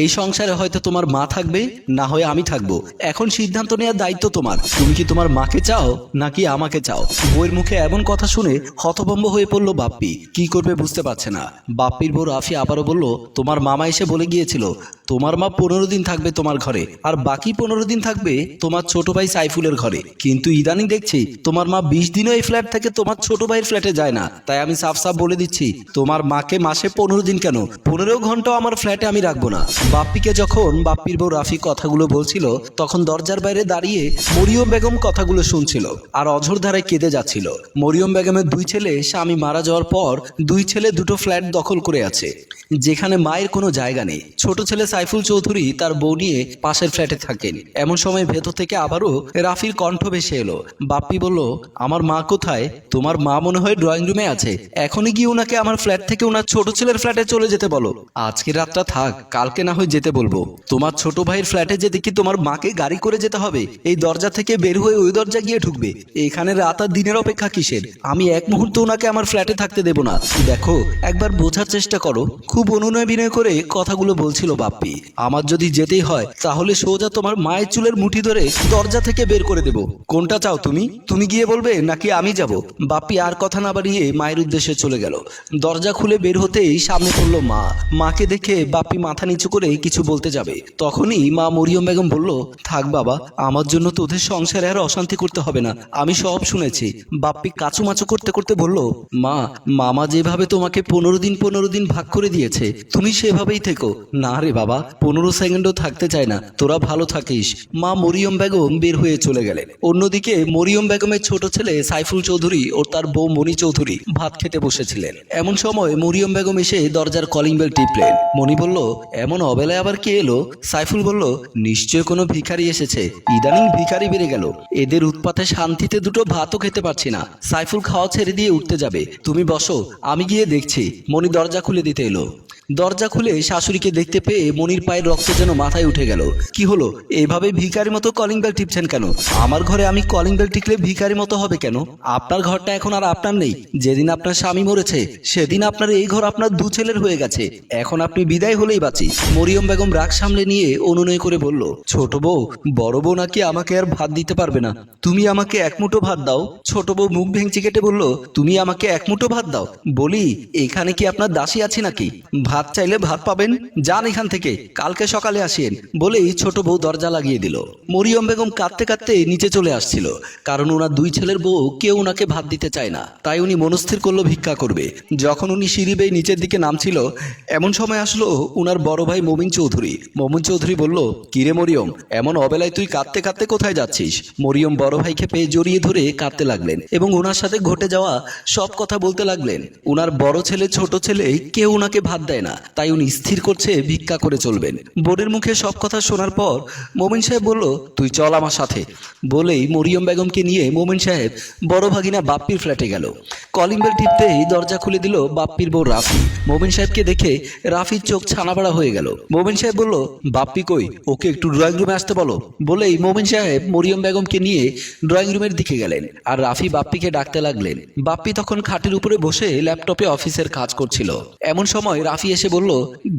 এই সংসারে হয়তো তোমার মা থাকবে, না হয় আমি থাকবো। এখন সিদ্ধান্ত নেওয়ার দায়িত্ব তোমার। তুমি কি তোমার মাকে চাও নাকি আমাকে চাও? বউয়ের মুখে এমন কথা শুনে হতভম্ব হয়ে পড়ল বাপ্পি। কি করবে বুঝতে পারছে না। বাপ্পির বউ রাফি আবারও বলল, তোমার মামা এসে বলে গিয়েছিল তোমার মা 15 দিন থাকবে তোমার ঘরে, আর বাকি 15 দিন থাকবে তোমার ছোট ভাই সাইফুলের ঘরে। কিন্তু ইদানিং দেখছি তোমার মা 20 দিনও এই ফ্ল্যাট থেকে তোমার ছোট ভাইয়ের ফ্ল্যাটে যায় না। তাই আমি সাফ সাফ বলে দিচ্ছি, তোমার মাকে মাসে 15 দিন কেন, 15 ঘন্টাও আমার ফ্ল্যাটে আমি রাখবো না। বাপ্পিকে যখন বাপ্পির বউ রাফি কথাগুলো বলছিল, তখন দরজার বাইরে দাঁড়িয়ে মরিয়ম বেগম কথাগুলো শুনছিল আর অঝোর ধারায় কেঁদে যাচ্ছিল। মরিয়ম বেগমের 2 ছেলে স্বামী মারা যাওয়ার পর 2 ছেলে 2টো ফ্ল্যাট দখল করে আছে, যেখানে মায়ের কোনো জায়গা নেই। ছোট ছেলে সাইফুল চৌধুরী তার বউ নিয়ে পাশের ফ্ল্যাটে থাকেন। এমন সময় ভেতর থেকে আবারও রাফির কণ্ঠ ভেসে এলো। বাপ্পি বলল, আমার মা কোথায়? তোমার মা মনে হয় ড্রয়িং রুমে আছে। এখনই গিয়ে ওনাকে আমার ফ্ল্যাট থেকে ওনার ছোট ছেলের ফ্ল্যাটে চলে যেতে বলো। আজকে রাতটা থাক, কালকে না হয় যেতে বলবো। তোমার ছোট ভাইয়ের ফ্ল্যাটে যেতে কি তোমার মাকে গাড়ি করে যেতে হবে? এই দরজা থেকে বের হয়ে ওই দরজা গিয়ে ঢুকবে। এখানে রাত আর দিনের অপেক্ষা কিসের? আমি এক মুহূর্ত ওনাকে আমার ফ্ল্যাটে থাকতে দেব না। দেখো, একবার বোঝার চেষ্টা করো। খুব অনুনয় বিনয় করে কথাগুলো বলছিল বাপ্পি। আমার যদি যেতেই হয় তাহলে সোজা তোমার মায়ের চুলের মুঠি ধরে দরজা থেকে বের করে দেব। কোনটা চাও তুমি? তুমি গিয়ে বলবে নাকি আমি যাব? বাপ্পি আর কথা না বাড়িয়ে মায়ের উদ্দেশ্যে চলে গেল। দরজা খুলে বের হতেই সামনে পড়লো মা। মাকে দেখে বাপ্পি মাথা নিচু করে কিছু বলতে যাবে, তখনই মা মরিয়ম বেগম বলল, থাক বাবা, আমার জন্য তোদের সংসারে আর অশান্তি করতে হবে না, আমি সব শুনেছি। বাপ্পি কাচুমাচু করতে করতে বলল, মা, মামা যেভাবে তোমাকে 15 দিন ভাগ করে দিয়েছে, তুমি সেভাবেই থেকো। না রে বাবা, 15 সেকেন্ডও থাকতে চায় না, তোরা ভালো থাকিস। মা মরিয়ম বেগম বের হয়ে চলে গেলেন। অন্যদিকে মরিয়ম বেগমের ছোট ছেলে সাইফুল চৌধুরী ও তার বউ মণি চৌধুরী ভাত খেতে বসেছিলেন। এমন সময় মরিয়ম বেগম এসে দরজার কলিং বেল টিপলেন। মণি বলল, এমন অবেলায় আবার কে এলো? সাইফুল বলল, নিশ্চয় কোনো ভিখারি এসেছে। ইদানিং ভিখারি বেড়ে গেল, এদের উৎপাতে শান্তিতে দুটো ভাতও খেতে পারছি না। সাইফুল খাওয়া ছেড়ে দিয়ে উঠতে যাবে, তুমি বসো, আমি গিয়ে দেখছি। মণি দরজা খুলে দিতে এলো। দরজা খুলে শাশুড়িকে দেখতে পেয়ে মনির পায়ের রক্ত যেন মাথায় উঠে গেল। কি হলো, এভাবে ভিখারি মতো কলিং বেল টিপছেন কেন? আমার ঘরে আমি কলিং বেল টিকলে ভিখারি মতো হবে কেন? আপনার ঘরটা এখন আর আপনার নেই। যেদিন আপনার স্বামী মরেছে সেদিন আপনার এই ঘর আপনার 2 ছেলের হয়ে গেছে। এখন আপনি বিদায় হলেই বাঁচি। মরিয়ম বেগম রাগ সামলে নিয়ে অনুনয় করে বলল, ছোট বউ, বড় বউ নাকি আমাকে আর ভাত দিতে পারবে না? তুমি আমাকে এক মুঠো ভাত দাও। ছোট বউ মুখ ভেঙচি কেটে বলল, তুমি আমাকে এক মুঠো ভাত দাও? বলি, এখানে কি আপনার দাসী আছে নাকি? ভাত চাইলে ভাত পাবেন, যান এখান থেকে, কালকে সকালে আসেন। বলেই ছোট বউ দরজা লাগিয়ে দিল। মরিয়ম বেগম কাঁদতে কাঁদতে নিচে চলে আসছিল, কারণ ওনার 2 ছেলের বউ কেউ ওনাকে ভাত দিতে চায় না। তাই উনি মনস্থির করলো ভিক্ষা করবে। যখন উনি সিঁড়ি বেয়ে নিচের দিকে নামছিল, এমন সময় আসলো উনার বড় ভাই মমিন চৌধুরী। মমিন চৌধুরী বলল, কিরে মরিয়ম, এমন অবেলায় তুই কাঁদতে কাঁদতে কোথায় যাচ্ছিস? মরিয়ম বড় ভাইকে পেয়ে জড়িয়ে ধরে কাঁদতে লাগলেন এবং ওনার সাথে ঘটে যাওয়া সব কথা বলতে লাগলেন। উনার বড় ছেলে ছোট ছেলে কেউ ওনাকে ভাত দেয় না, তাই উনি স্থির করছে ভিক্ষা করে চলবেন। বোনের মুখে সব কথা শোনার পর মোমিন সাহেব বলল, তুই চল আমার সাথে। বলেই মরিয়ম বেগমকে নিয়ে মোমিন সাহেব বড় ভাগিনা বাপ্পির ফ্ল্যাটে গেল। কলিং বেল টিপতেই দরজা খুলে দিল বাপ্পির বউ রাফি। মোমিন সাহেবকে দেখে রাফির চোখ ছানাবাড়া হয়ে গেল। মোমিন সাহেব বলল, বাপ্পি কই, ওকে একটু ড্রয়িং রুমে আসতে বলো। বলেই মোমিন সাহেব মরিয়ম বেগমকে নিয়ে ড্রয়িং রুমের দিকে গেলেন আর রাফি বাপ্পিকে ডাকতে লাগলেন। বাপ্পি তখন খাটের উপরে বসে ল্যাপটপে অফিসের কাজ করছিল। এমন সময় রাফি এসে বলল,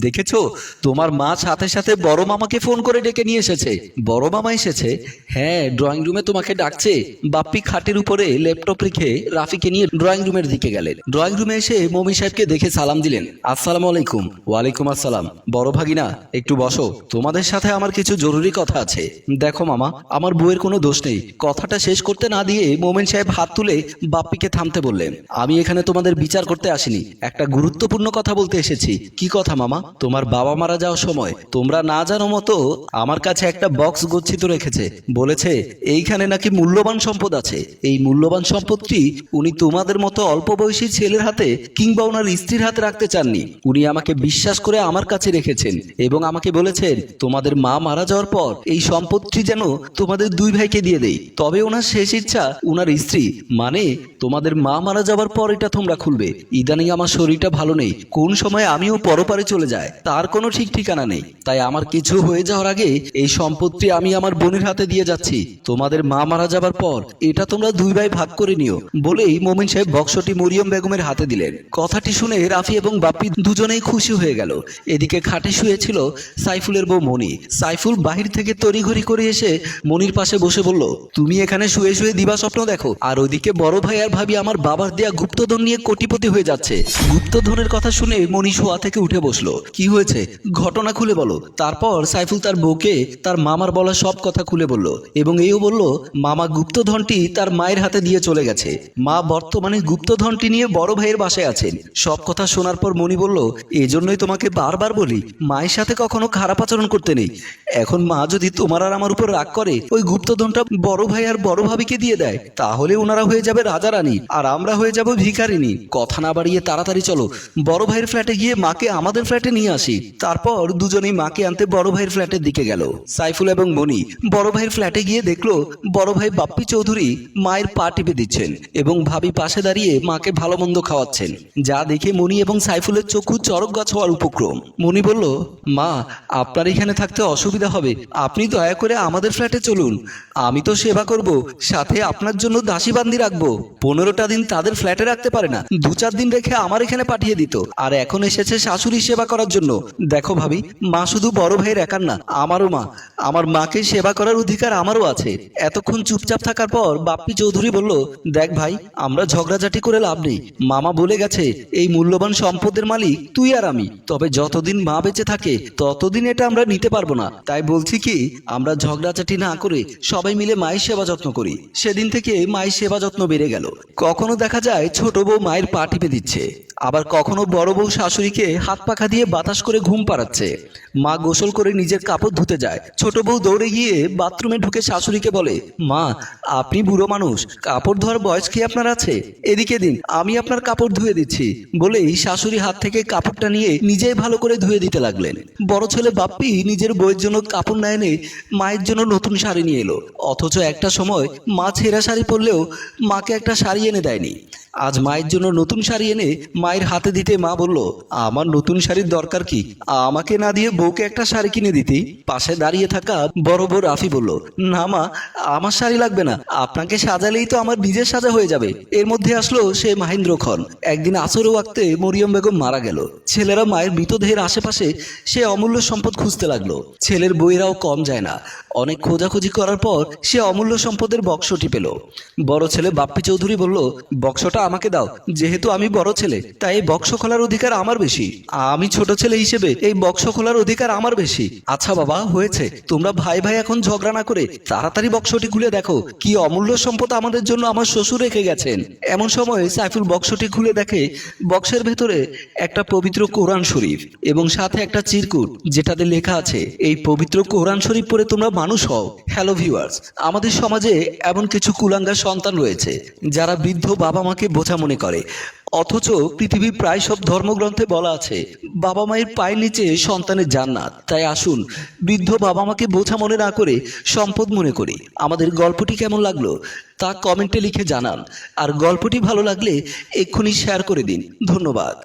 দেখেছো, তোমার মা সাথে সাথে বড় মামাকে ফোন করে ডেকে নিয়ে এসেছে। বড় মামা এসেছে? হ্যাঁ, ড্রয়িং রুমে তোমাকে ডাকছে। বাপ্পি খাটের উপরে ল্যাপটপ রেখে রাফিকে নিয়ে ড্রয়িং রুমের দিকে গেলেন। ড্রয়িং রুমে এসে মমিন সাহেবকে দেখে সালাম দিলেন। আসসালামু আলাইকুম। ওয়ালাইকুম আসসালাম। বড় ভাগিনা, একটু বসো, তোমাদের সাথে আমার কিছু জরুরি কথা আছে। দেখো মামা, আমার বউয়ের কোনো দোষ নেই। কথাটা শেষ করতে না দিয়ে মোমিন সাহেব হাত তুলে বাপ্পিকে থামতে বললেন। আমি এখানে তোমাদের বিচার করতে আসিনি, একটা গুরুত্বপূর্ণ কথা বলতে এসেছি। কি কথা মামা? তোমার বাবা মারা যাওয়ার সময় তোমরা না জানো মতো আমার কাছে একটা বক্স গচ্ছিত রেখেছে। বলেছে এইখানে নাকি মূল্যবান সম্পদ আছে। এই মূল্যবান সম্পদটি উনি তোমাদের মতো অল্প বয়সী ছেলের হাতে কিংবা ওনার স্ত্রীর হাতে রাখতে চাননি। উনি আমাকে বিশ্বাস করে আমার কাছে রেখেছেন এবং আমাকে বলেছেন তোমাদের মা মারা যাওয়ার পর এই সম্পদটি যেন তোমাদের 2 ভাইকে দিয়ে দেই। তবে ওনার শেষ ইচ্ছা ওনার স্ত্রী, মানে তোমাদের মা মারা যাওয়ার পর এটা তোমরা খুলবে। ইদানিং আমার শরীরটা ভালো নেই, কোন সময় আমিও পরপারে চলে যায়, তার কোনো ঠিক ঠিকানা নেই। তাই আমার কিছু হয়ে যাওয়ার আগে এই সম্পত্তি আমি আমার বোনের হাতে দিয়ে যাচ্ছি। তোমাদের মা মারা যাবার পর এটা তোমরা দুই ভাই ভাগ করে নিও। বলেই মোমিন সাহেব বক্সটি মরিয়ম বেগমের হাতে দিলেন। কথাটি শুনে রাফি এবং বাপ্পি দুজনেই খুশি হয়ে গেল। এদিকে খাটে শুয়েছিল সাইফুলের বউ মনি। সাইফুল বাহির থেকে তড়িঘড়ি করে এসে মনির পাশে বসে বলল, তুমি এখানে শুয়ে শুয়ে দিবা স্বপ্ন দেখো, আর ওইদিকে বড় ভাই আর ভাবি আমার বাবার দেয়া গুপ্তধন নিয়ে কোটিপতি হয়ে যাচ্ছে। গুপ্তধনের কথা শুনে মনি শোয়া থেকে উঠে বসলো। কি হয়েছে, ঘটনা খুলে বলো। তারপর সাইফুল তার বউকে তার মামার বলা সব কথা খুলে বলল এবং এও বলল মামা গুপ্তধনটি তার মায়ের হাতে দিয়ে চলে গেছে। মা বর্তমানে গুপ্তধনটি নিয়ে বড় ভাইয়ের বাসায় আছেন। সব কথা শোনার পর মনি বলল, এজন্যই তোমাকে বারবার বলি মায়ের সাথে কখনো খারাপ আচরণ করতে নেই। এখন মা যদি তোমার আর আমার উপর রাগ করে ওই গুপ্তধনটা বড় ভাই আর বড় ভাবিকে দিয়ে দেয়, তাহলে ওনারা হয়ে যাবে রাজা রানী আর আমরা হয়ে যাব ভিখারিনী। কথা না বাড়িয়ে তাড়াতাড়ি চলো, বড় ভাইয়ের ফ্ল্যাটে গিয়ে মাকে আমাদের ফ্ল্যাটে নিয়ে আসি। তারপর দুজনেই মাকে আনতে বড় ভাইয়ের ফ্ল্যাটের দিকে গেল। সাইফুল এবং মনি বড় ভাইয়ের ফ্ল্যাটে গিয়ে দেখলো বড় ভাই বাপ্পি চৌধুরী মায়ের পা টিপে দিচ্ছেন এবং ভাবি পাশে দাঁড়িয়ে মাকে ভালো মন্দ খাওয়াচ্ছেন। যা দেখে মনি এবং সাইফুলের চক্ষু চরক গাছ হওয়ার উপক্রম। মনি বলল, মা আপনার এখানে থাকতে অসুবিধা হবে, আপনি দয়া করে আমাদের ফ্ল্যাটে চলুন। আমি তো সেবা করব, সাথে আপনার জন্য দাসী বান্দি রাখবো। 15টা দিন তাদের ফ্ল্যাটে রাখতে পারে না, 2-4 দিন রেখে আমার এখানে পাঠিয়ে দিত, আর এখন এসেছে শাশুড়ি সেবা করার জন্য। দেখো ভাবি, মা শুধু বড় ভাইয়ের একার না, আমারও মা। আমার মাকে সেবা করার অধিকার আমারও আছে। এতক্ষণ চুপচাপ থাকার পর বাপ্পি চৌধুরী বলল, দেখ ভাই, আমরা ঝগড়াঝাটি করে লাভ নেই। মামা বলে গেছে এই মূল্যবান সম্পদের মালিক তুই আর আমি। তবে যতদিন মা বেঁচে থাকে ততদিন এটা আমরা নিতে পারবো না। তাই বলছি কি, আমরা ঝগড়াঝাটি না করে সবাই মিলে মায়ের সেবা যত্ন করি। সেদিন থেকে মায়ের সেবা যত্ন বেড়ে গেল। কখনো দেখা যায় ছোট বউ মায়ের পা টিপে দিচ্ছে, আবার কখনো বড় বউ শাশুড়িকে হাত পাখা দিয়ে বাতাস করে ঘুম পাড়াচ্ছে। মা গোসল করে নিজের কাপড় ধুতে যায়, ছোট বউ দৌড়ে গিয়ে বাথরুমে ঢুকে শাশুড়িকে বলে, মা আপনি বুড়ো মানুষ, কাপড় ধোয়ার বয়স কি আপনার আছে? এদিকে দিন, আমি আপনার কাপড় ধুয়ে দিচ্ছি। বলেই শাশুড়ি হাত থেকে কাপড়টা নিয়ে নিজেই ভালো করে ধুয়ে দিতে লাগলেন। বড় ছেলে বাপ্পি নিজের বউয়ের জন্য কাপড় না এনে মায়ের জন্য নতুন শাড়ি নিয়ে এলো। অথচ একটা সময় মা ছেঁড়া শাড়ি পরলেও মাকে একটা শাড়ি এনে দেয়নি। আজ মায়ের জন্য নতুন শাড়ি এনে মায়ের হাতে দিতে মা বলল, আমার নতুন শাড়ির দরকার কি, আমাকে না দিয়ে বউকে একটা শাড়ি কিনে দিতি। পাশে দাঁড়িয়ে থাকা বড় বউ রাফি বলল, না মা, আমার শাড়ি লাগবে না, আপনাকে সাজালেই তো আমার নিজের সাজা হয়ে যাবে। এর মধ্যে আসলো সে মাহেন্দ্র খন। একদিন আসর ওয়াক্তে মরিয়ম বেগম মারা গেল। ছেলেরা মায়ের মৃতদেহের আশেপাশে সে অমূল্য সম্পদ খুঁজতে লাগলো। ছেলের বইয়েরাও কম যায় না। অনেক খোঁজাখুঁজি করার পর সে অমূল্য সম্পদের বক্সটি পেল। বড় ছেলে বাপ্পি চৌধুরী বলল, বক্সটা আমাকে দাও, যেহেতু আমি বড় ছেলে তাই এই বক্স খোলার অধিকার আমার বেশি। আমি ছোট ছেলে হিসেবে এই বক্স খোলার অধিকার আমার বেশি। আচ্ছা বাবা, হয়েছে, তোমরা ভাই ভাই এখন ঝগড়া না করে তাড়াতাড়ি বক্সটি খুলে দেখো কি অমূল্য সম্পদ আমাদের জন্য আমার শ্বশুর রেখে গেছেন। এমন সময় সাইফুল বক্সটি খুলে দেখে বক্সের ভেতরে একটা পবিত্র কোরআন শরীফ এবং সাথে একটা চিরকুট, যেটাতে লেখা আছে, এই পবিত্র কোরআন শরীফ পড়ে তোমরা মানুষ হও। হ্যালো ভিউয়ার্স, আমাদের সমাজে এমন কিছু কুলাঙ্গার সন্তান রয়েছে যারা বৃদ্ধ বাবা মাকে বোঝা মনে করে। অথচ পৃথিবীর প্রায় সব ধর্মগ্রন্থে বলা আছে বাবা মায়ের পায়ের নিচে সন্তানের জান্নাত। তাই আসুন বৃদ্ধ বাবা মাকে বোঝা মনে না করে সম্পদ মনে করি। আমাদের গল্পটি কেমন লাগলো তা কমেন্টে লিখে জানান, আর গল্পটি ভালো লাগলে এক্ষুনি শেয়ার করে দিন। ধন্যবাদ।